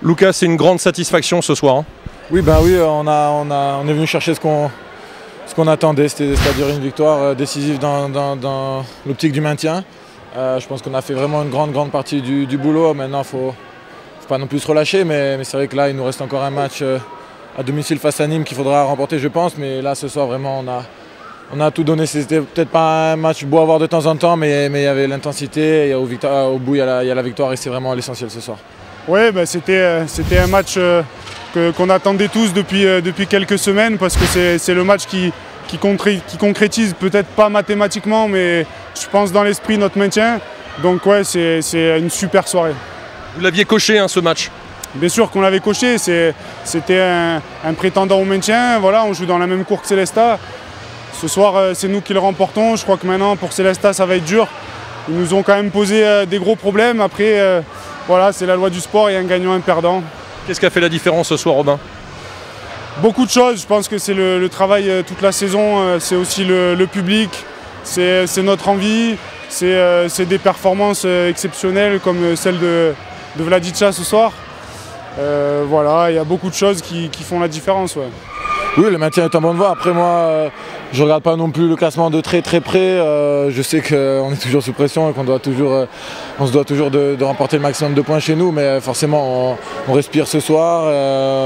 Lucas, c'est une grande satisfaction ce soir. Oui, on est venu chercher ce qu'on attendait, c'est-à-dire une victoire décisive dans l'optique du maintien. Je pense qu'on a fait vraiment une grande partie du boulot. Maintenant, il ne faut pas non plus se relâcher, mais c'est vrai que là, il nous reste encore un match à domicile face à Nîmes qu'il faudra remporter, je pense. Mais là, ce soir, vraiment, on a tout donné. C'était peut-être pas un match beau à voir de temps en temps, mais il y avait l'intensité. Et au bout, il y a la victoire et c'est vraiment l'essentiel ce soir. Oui, c'était un match qu'on attendait tous depuis quelques semaines parce que c'est le match qui concrétise peut-être pas mathématiquement, mais je pense dans l'esprit notre maintien. Donc ouais, c'est une super soirée. Vous l'aviez coché ce match? Bien sûr qu'on l'avait coché, c'était un prétendant au maintien. Voilà, on joue dans la même cour que Célestat. Ce soir, c'est nous qui le remportons. Je crois que maintenant, pour Célestat, ça va être dur. Ils nous ont quand même posé des gros problèmes. Après, voilà, c'est la loi du sport, il y a un gagnant, un perdant. Qu'est-ce qui a fait la différence ce soir, Robin? Beaucoup de choses, je pense que c'est le travail toute la saison, c'est aussi le public, c'est notre envie, c'est des performances exceptionnelles comme celle de Vladica ce soir. Voilà, il y a beaucoup de choses qui font la différence. Ouais. Oui, le maintien est en bonne voie. Après moi, je ne regarde pas non plus le classement de très près. Je sais qu'on est toujours sous pression et qu'on se doit toujours de remporter le maximum de points chez nous. Mais forcément, on respire ce soir.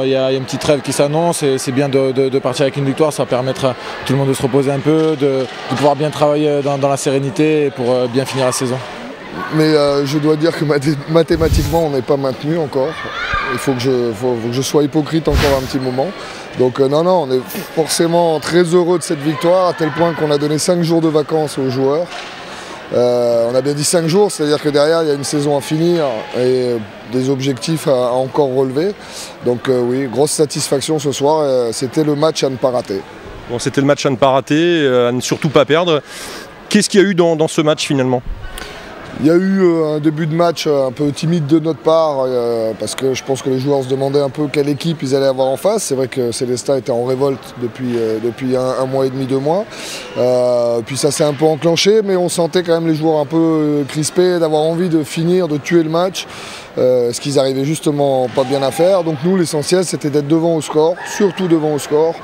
Il y a une petite trêve qui s'annonce et c'est bien de partir avec une victoire. Ça va permettre à tout le monde de se reposer un peu, de pouvoir bien travailler dans la sérénité pour bien finir la saison. Mais je dois dire que mathématiquement, on n'est pas maintenu encore. Il faut que je sois hypocrite encore un petit moment. Donc non, on est forcément très heureux de cette victoire, à tel point qu'on a donné 5 jours de vacances aux joueurs. On a bien dit 5 jours, c'est-à-dire que derrière, il y a une saison à finir et des objectifs à encore relever. Donc oui, grosse satisfaction ce soir, c'était le match à ne pas rater. Bon, c'était le match à ne pas rater, à ne surtout pas perdre. Qu'est-ce qu'il y a eu dans ce match finalement? Il y a eu un début de match un peu timide de notre part parce que je pense que les joueurs se demandaient un peu quelle équipe ils allaient avoir en face. C'est vrai que Célestat était en révolte depuis un mois et demi, 2 mois. Puis ça s'est un peu enclenché, mais on sentait quand même les joueurs un peu crispés, d'avoir envie de finir, de tuer le match, ce qu'ils arrivaient justement pas bien à faire. Donc nous, l'essentiel, c'était d'être devant au score, surtout devant au score,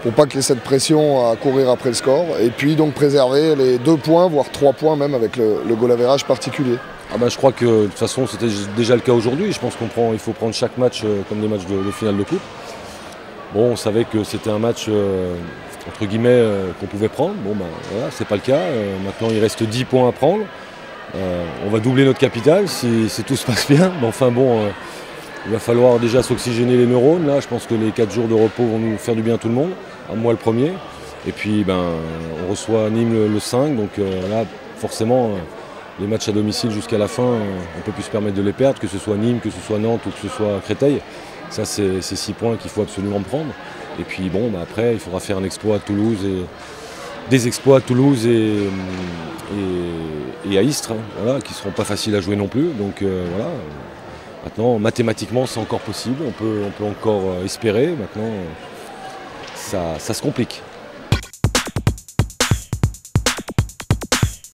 pour pas qu'il y ait cette pression à courir après le score, et puis donc préserver les 2 points, voire 3 points même avec le goal average particulier. Je crois que de toute façon c'était déjà le cas aujourd'hui. Je pense qu'il faut prendre chaque match comme des matchs de finale de coupe. Bon, on savait que c'était un match entre guillemets qu'on pouvait prendre. Bon voilà, c'est pas le cas. Maintenant il reste 10 points à prendre. On va doubler notre capital si tout se passe bien. Mais enfin bon, il va falloir déjà s'oxygéner les neurones. Là, je pense que les 4 jours de repos vont nous faire du bien à tout le monde, à moi le premier. Et puis on reçoit Nîmes le 5, donc là forcément les matchs à domicile jusqu'à la fin, on ne peut plus se permettre de les perdre, que ce soit Nîmes, que ce soit Nantes ou que ce soit Créteil. Ça c'est 6 points qu'il faut absolument prendre. Et puis après il faudra faire un exploit à Toulouse des exploits à Toulouse et à Istres, voilà, qui ne seront pas faciles à jouer non plus. Donc voilà. Maintenant, mathématiquement, c'est encore possible, on peut encore espérer. Maintenant, ça se complique.